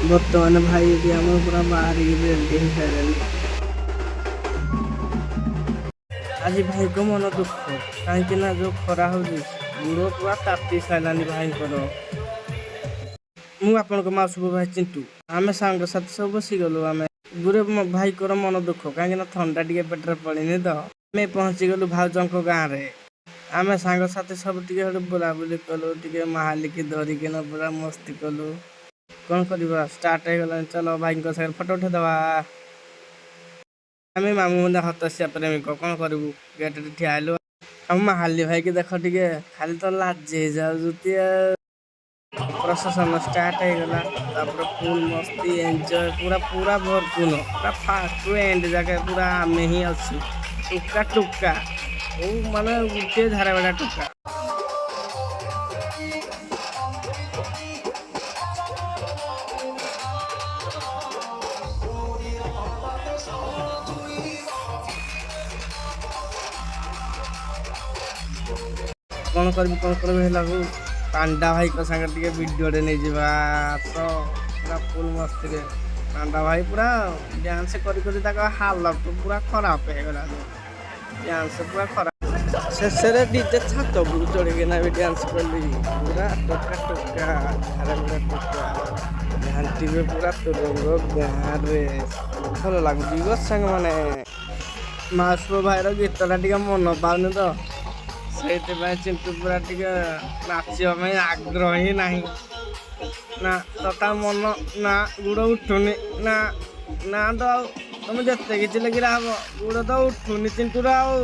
ବର୍ତ୍ତମାନ ଭାଇ ଏଠି ଆମର ପୁରା ବାହାରିକି ରେଡି ହେଇସାରିଲେଣି। ଆଜି ଭାଇଙ୍କ ମନ ଦୁଃଖ, କାହିଁକି ନା ଯୋଉ ଖରା ହଉଛି ଗୋଡ଼ ପୁରା ତାତି ସାରିଲାନି ଭାଇଙ୍କର। ମୁଁ ଆପଣଙ୍କ ମାଉସୀ ଭାଇ ଚିଣ୍ଟୁ, ଆମେ ସାଙ୍ଗସାଥି ସବୁ ବସିଗଲୁ। ଆମେ ଗୁରେ ଭାଇଙ୍କର ମନ ଦୁଃଖ, କାହିଁକି ନା ଥଣ୍ଡା ଟିକେ ପେଟରେ ପଡ଼ିନି ତ। ଆମେ ପହଞ୍ଚିଗଲୁ ଭାଉଜଙ୍କ ଗାଁରେ। ଆମେ ସାଙ୍ଗସାଥି ସବୁ ଟିକେ ବୁଲାବୁଲି କଲୁ, ଟିକେ ମାହାଲିକି ଧରିକିନା ପୁରା ମସ୍ତି କଲୁ। କ'ଣ କରିବା, ଷ୍ଟାର୍ଟ ହେଇଗଲାଣି, ଚାଲ ଭାଇଙ୍କ ସାଙ୍ଗରେ ଫଟୋ ଉଠେଇଦବା। ଆମେ ମାମୁଁ ହତସ୍ୟା ପ୍ରେମିକ, କ'ଣ କରିବୁ, ଗେଟରେ ଠିଆ ହେଲୁ। ଆମ ମାହାଲି ଭାଇକି ଦେଖ ଟିକେ, ଖାଲି ତ ଲାଜେଇ ଯାଉଛନ୍ତି। ପ୍ରସେସନ ଷ୍ଟାର୍ଟ ହେଇଗଲା, ତାପରେ ଫୁଲ୍ ମସ୍ତି ଏନ୍ଜୟ ପୁରା ଭରପୁର, ପୁରା ଫାର୍ଷ୍ଟରୁ ଏଣ୍ଡ ଯାକେ ପୁରା ଆମେ ହିଁ ଅଛୁ। ଟୁକା ମାନେ ଗୋଟିଏ ଧାରାବେଡ଼ା ଟୁକା। କ'ଣ କରିବି ହେଲାକୁ ପାଣ୍ଡା ଭାଇଙ୍କ ସାଙ୍ଗରେ ଟିକେ ଭିଡ଼ିଓଟେ ନେଇଯିବା। ତ ପୁରା ଫୁଲ୍ ମସ୍ତିରେ ପାଣ୍ଡା ଭାଇ ପୁରା ଡ୍ୟାନ୍ସ କରି ତାଙ୍କ ହାଲତ ପୁରା ଖରାପ ହେଇଗଲା। ଡ୍ୟାନ୍ସ ପୁରା ଖରାପ। ଶେଷରେ ଡିଜେ ଛାତ ଉପରକୁ ଚଢ଼ିକିନା ବି ଡ୍ୟାନ୍ସ କଲି। ପୁରା ଟୋକା ଧାରାବେଡ଼ା ଟୋକା ଘାଣ୍ଟିବେ ପୁରା ତୋରଙ୍ଗ ଗାଁରେ। ଭଲ ଲାଗୁଛି ଗୋ ସାଙ୍ଗମାନେ। ମାଉସୀ ଭାଇର ଗୀତଟା ଟିକେ ମନ ପାଉନି ତ, ସେଇଥିପାଇଁ ଚିଣ୍ଟୁ ପୁରା ଟିକେ ନାଚିବା ପାଇଁ ଆଗ୍ରହ ହିଁ ନାହିଁ। ନା ତା ମନ ନା ଗୋଡ଼ ଉଠୁନି ନା ତ ଆଉ ତମେ ଯେତେ କିଛି ଲେଖିଲା ହବ, ଗୋଡ଼ ତ ଉଠୁନି ଚିଣ୍ଟୁର ଆଉ।